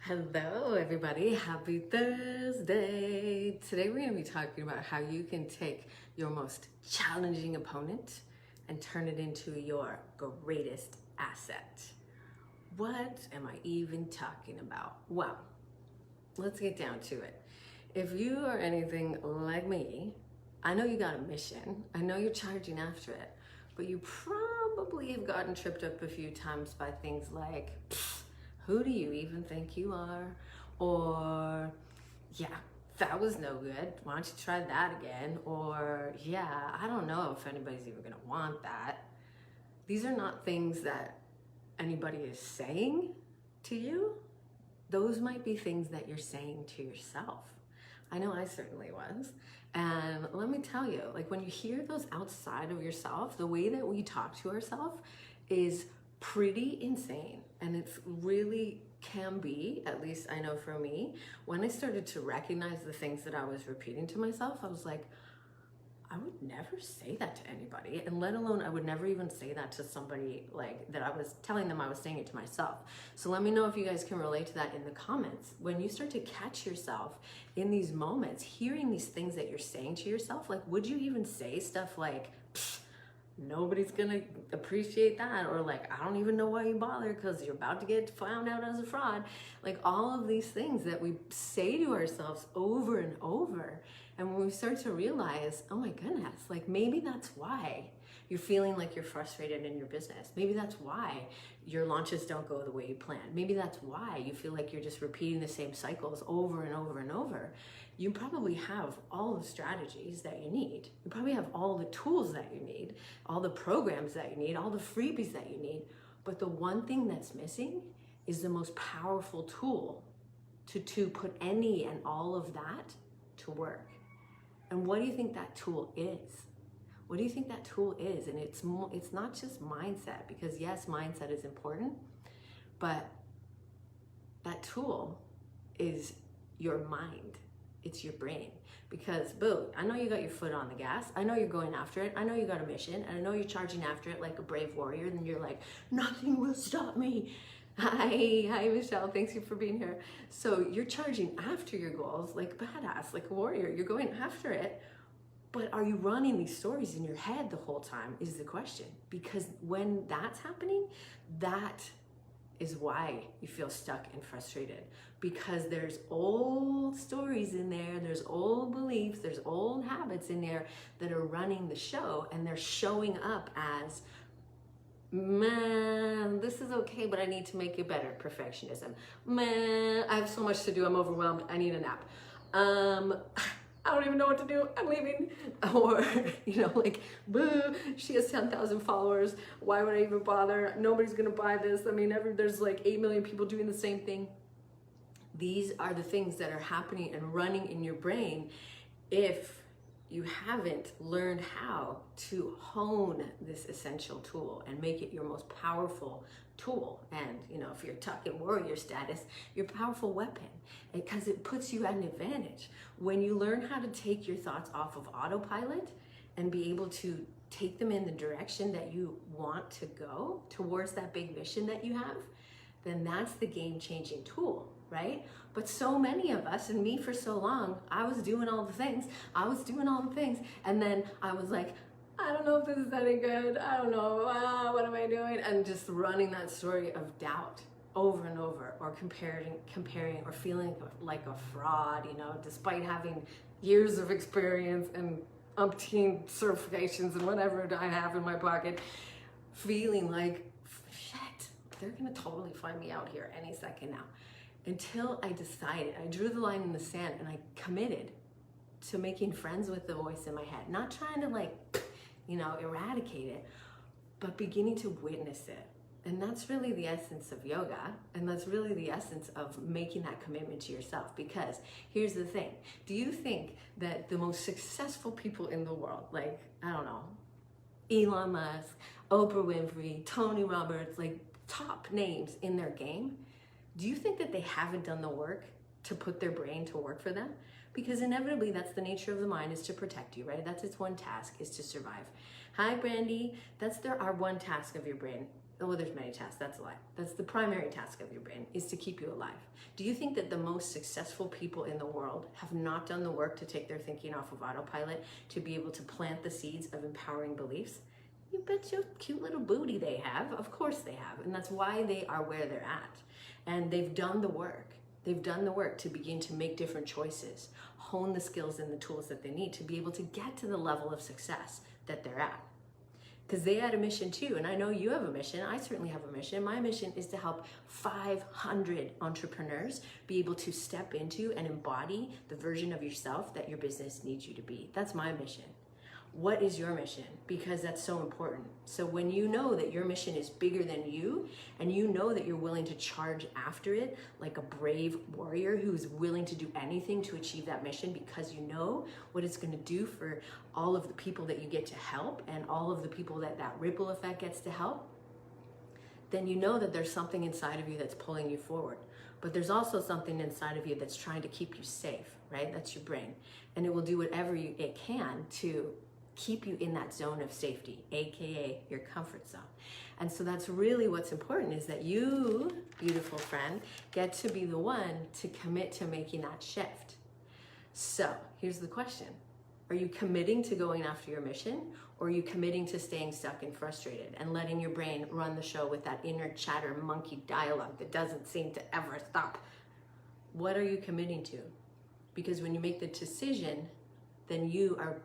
Hello everybody, happy Thursday. Today we're going to be talking about how you can take your most challenging opponent and turn it into your greatest asset. What am I even talking about? Well, let's get down to it. If you are anything like me, I know you got a mission, I know you're charging after it, but you probably have gotten tripped up a few times by things like, who do you even think you are? Or, yeah, that was no good. Why don't you try that again? Or, yeah, I don't know if anybody's even gonna want that. These are not things that anybody is saying to you. Those might be things that you're saying to yourself. I know I certainly was. And let me tell you, like when you hear those outside of yourself, the way that we talk to ourselves is pretty insane. And it's really can be, at least I know for me, when I started to recognize the things that I was repeating to myself, I was like, I would never say that to anybody, and let alone I would never even say that to somebody like that I was telling them I was saying it to myself. So let me know if you guys can relate to that in the comments. When you start to catch yourself in these moments, hearing these things that you're saying to yourself, like would you even say stuff like, nobody's gonna appreciate that, or like, I don't even know why you bother because you're about to get found out as a fraud. Like all of these things that we say to ourselves over and over. And when we start to realize, oh my goodness, like maybe that's why you're feeling like you're frustrated in your business. Maybe that's why your launches don't go the way you planned. Maybe that's why you feel like you're just repeating the same cycles over and over and over. You probably have all the strategies that you need. You probably have all the tools that you need, all the programs that you need, all the freebies that you need. But the one thing that's missing is the most powerful tool to put any and all of that to work. And what do you think that tool is? What do you think that tool is? And it's not just mindset, because yes, mindset is important, but that tool is your mind. It's your brain. Because boo, I know you got your foot on the gas. I know you're going after it. I know you got a mission, and I know you're charging after it like a brave warrior. And you're like, nothing will stop me. Hi Michelle, thanks you for being here. So you're charging after your goals like badass, like a warrior. You're going after it, but are you running these stories in your head the whole time is the question. Because when that's happening, that is why you feel stuck and frustrated, because there's old stories in there, there's old beliefs, there's old habits in there that are running the show, and they're showing up as, man, this is okay, but I need to make it better. Perfectionism. Man, I have so much to do. I'm overwhelmed. I need a nap. I don't even know what to do. I'm leaving. Or, like, boo, she has 10,000 followers. Why would I even bother? Nobody's going to buy this. I mean, there's like 8 million people doing the same thing. These are the things that are happening and running in your brain if you haven't learned how to hone this essential tool and make it your most powerful tool. And if you're talking warrior status, your powerful weapon, because it puts you at an advantage. When you learn how to take your thoughts off of autopilot and be able to take them in the direction that you want to go towards that big mission that you have, then that's the game-changing tool, right? But so many of us, and me for so long, I was doing all the things, and then I was like, I don't know if this is any good, I don't know, what am I doing? And just running that story of doubt over and over, or comparing, or feeling like a fraud, despite having years of experience and umpteen certifications and whatever I have in my pocket, feeling like, shit, they're gonna totally find me out here any second now. Until I decided, I drew the line in the sand, and I committed to making friends with the voice in my head. Not trying to eradicate it, but beginning to witness it. And that's really the essence of yoga. And that's really the essence of making that commitment to yourself. Because here's the thing. Do you think that the most successful people in the world, like, I don't know, Elon Musk, Oprah Winfrey, Tony Roberts, like top names in their game, do you think that they haven't done the work to put their brain to work for them? Because inevitably that's the nature of the mind, is to protect you, right? That's its one task, is to survive. Hi Brandy, that's our one task of your brain. well, there's many tasks, that's a lie. That's the primary task of your brain, is to keep you alive. Do you think that the most successful people in the world have not done the work to take their thinking off of autopilot to be able to plant the seeds of empowering beliefs? You bet your cute little booty they have. Of course they have. And that's why they are where they're at. And they've done the work. They've done the work to begin to make different choices, hone the skills and the tools that they need to be able to get to the level of success that they're at. Because they had a mission too, and I know you have a mission. I certainly have a mission. My mission is to help 500 entrepreneurs be able to step into and embody the version of yourself that your business needs you to be. That's my mission. What is your mission? Because that's so important. So when you know that your mission is bigger than you, and you know that you're willing to charge after it like a brave warrior who's willing to do anything to achieve that mission, because you know what it's going to do for all of the people that you get to help and all of the people that that ripple effect gets to help, then you know that there's something inside of you that's pulling you forward. But there's also something inside of you that's trying to keep you safe, right? That's your brain. And it will do whatever it can to keep you in that zone of safety, AKA your comfort zone. And so that's really what's important, is that you, beautiful friend, get to be the one to commit to making that shift. So here's the question. Are you committing to going after your mission, or are you committing to staying stuck and frustrated and letting your brain run the show with that inner chatter monkey dialogue that doesn't seem to ever stop? What are you committing to? Because when you make the decision, then you are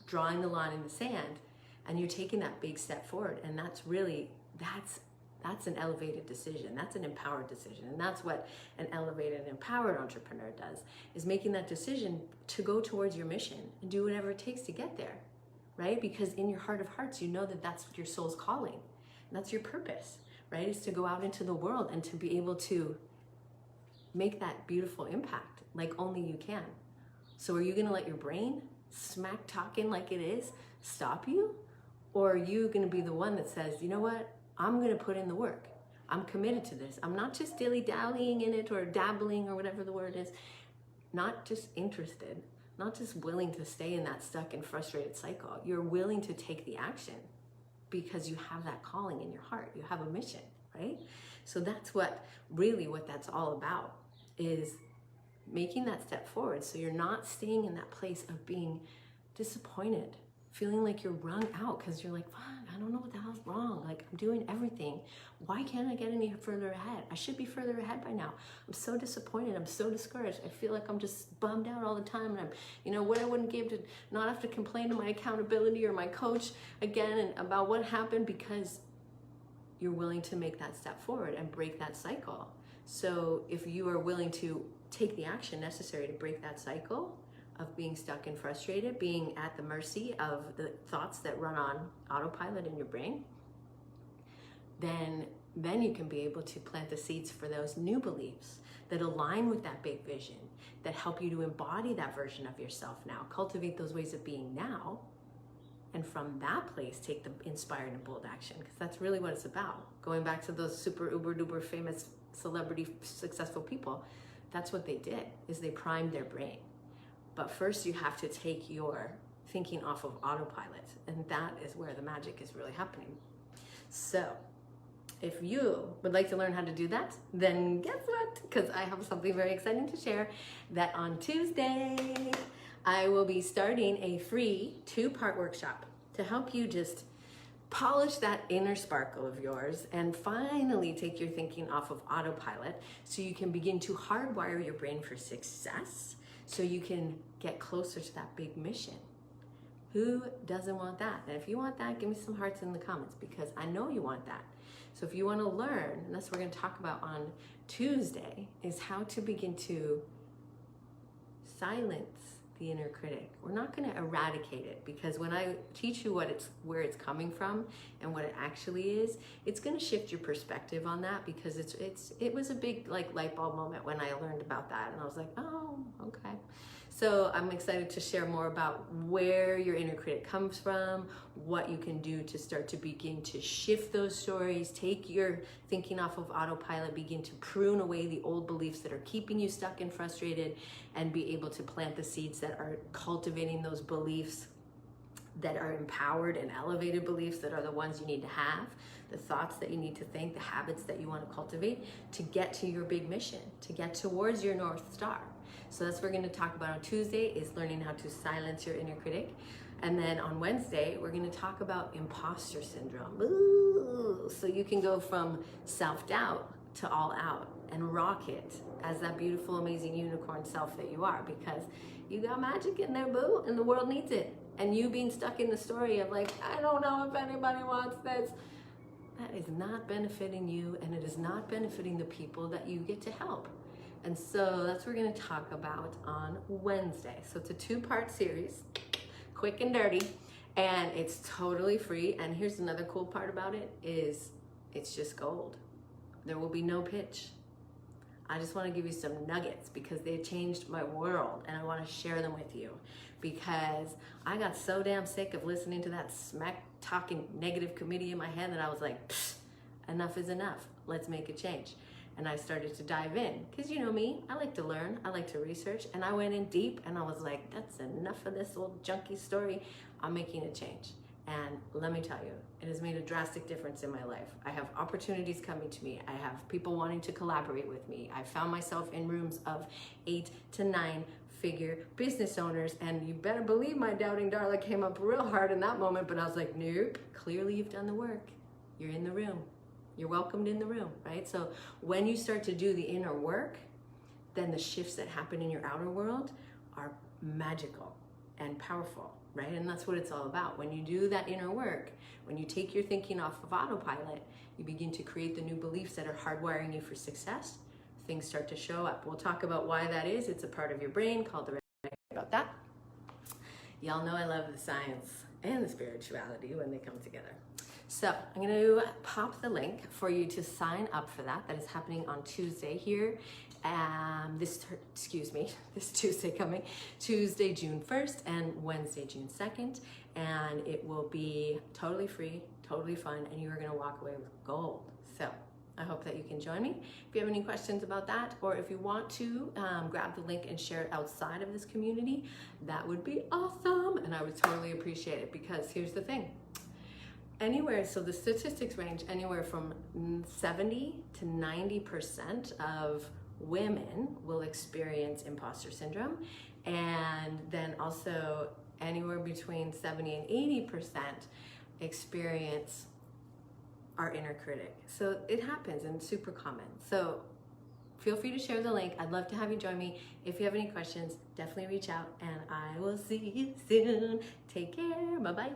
drawing the line in the sand and you're taking that big step forward. And that's really, that's an elevated decision. That's an empowered decision. And that's what an elevated and empowered entrepreneur does, is making that decision to go towards your mission and do whatever it takes to get there, right? Because in your heart of hearts, you know that that's your soul's calling. And that's your purpose, right? Is to go out into the world and to be able to make that beautiful impact like only you can. So are you gonna let your brain smack talking like it is stop you? Or are you gonna be the one that says, you know what? I'm gonna put in the work. I'm committed to this. I'm not just dilly-dallying in it or dabbling or whatever the word is. Not just interested, not just willing to stay in that stuck and frustrated cycle. You're willing to take the action because you have that calling in your heart. You have a mission, right? So that's what that's all about, is making that step forward. So you're not staying in that place of being disappointed, feeling like you're wrung out because you're like, fuck, I don't know what the hell's wrong. Like, I'm doing everything. Why can't I get any further ahead? I should be further ahead by now. I'm so disappointed. I'm so discouraged. I feel like I'm just bummed out all the time. And what I wouldn't give to not have to complain to my accountability or my coach again and about what happened, because you're willing to make that step forward and break that cycle. So if you are willing to take the action necessary to break that cycle of being stuck and frustrated, being at the mercy of the thoughts that run on autopilot in your brain, then you can be able to plant the seeds for those new beliefs that align with that big vision, that help you to embody that version of yourself now, cultivate those ways of being now, and from that place, take the inspired and bold action, because that's really what it's about. Going back to those super uber duper famous celebrity successful people, that's what they did, is they primed their brain. But first you have to take your thinking off of autopilot, and that is where the magic is really happening. So if you would like to learn how to do that, then guess what? Because I have something very exciting to share, that on Tuesday, I will be starting a free 2-part workshop to help you just polish that inner sparkle of yours and finally take your thinking off of autopilot so you can begin to hardwire your brain for success, so you can get closer to that big mission. Who doesn't want that? And if you want that, give me some hearts in the comments, because I know you want that. So if you want to learn, and that's what we're going to talk about on Tuesday, is how to begin to silence the inner critic. We're not going to eradicate it, because when I teach you where it's coming from and what it actually is, it's going to shift your perspective on that, because it was a big light bulb moment when I learned about that, and I was like, oh, okay. So I'm excited to share more about where your inner critic comes from, what you can do to start to begin to shift those stories, take your thinking off of autopilot, begin to prune away the old beliefs that are keeping you stuck and frustrated, and be able to plant the seeds that are cultivating those beliefs that are empowered and elevated beliefs that are the ones you need to have, the thoughts that you need to think, the habits that you want to cultivate to get to your big mission, to get towards your North Star. So that's what we're going to talk about on Tuesday, is learning how to silence your inner critic. And then on Wednesday, we're going to talk about imposter syndrome. Ooh, so you can go from self-doubt to all out and rock it as that beautiful, amazing unicorn self that you are, because you got magic in there, boo, and the world needs it. And you being stuck in the story of like, I don't know if anybody wants this, that is not benefiting you, and it is not benefiting the people that you get to help. And so that's what we're going to talk about on Wednesday. So it's a 2-part series, quick and dirty, and it's totally free. And here's another cool part about it, is it's just gold. There will be no pitch. I just want to give you some nuggets because they changed my world, and I want to share them with you because I got so damn sick of listening to that smack talking negative committee in my head that I was like, enough is enough. Let's make a change. And I started to dive in because, you know me, I like to learn, I like to research, and I went in deep and I was like, that's enough of this old junky story. I'm making a change. And let me tell you, it has made a drastic difference in my life. I have opportunities coming to me. I have people wanting to collaborate with me. I found myself in rooms of 8 to 9 figure business owners, and you better believe my doubting Darla came up real hard in that moment, but I was like, nope, clearly you've done the work. You're in the room. You're welcomed in the room, right? So when you start to do the inner work, then the shifts that happen in your outer world are magical and powerful, right? And that's what it's all about. When you do that inner work, when you take your thinking off of autopilot, you begin to create the new beliefs that are hardwiring you for success. Things start to show up. We'll talk about why that is. It's a part of your brain called the about that. Y'all know I love the science and the spirituality when they come together. So I'm going to pop the link for you to sign up for that. That is happening on Tuesday here. This Tuesday coming, Tuesday, June 1st and Wednesday, June 2nd. And it will be totally free, totally fun, and you are going to walk away with gold. So I hope that you can join me. If you have any questions about that, or if you want to grab the link and share it outside of this community, that would be awesome. And I would totally appreciate it, because here's the thing. So the statistics range anywhere from 70 to 90% of women will experience imposter syndrome, and then also anywhere between 70 and 80% experience our inner critic. So it happens and super common. So feel free to share the link. I'd love to have you join me. If you have any questions, definitely reach out, and I will see you soon. Take care. Bye-bye.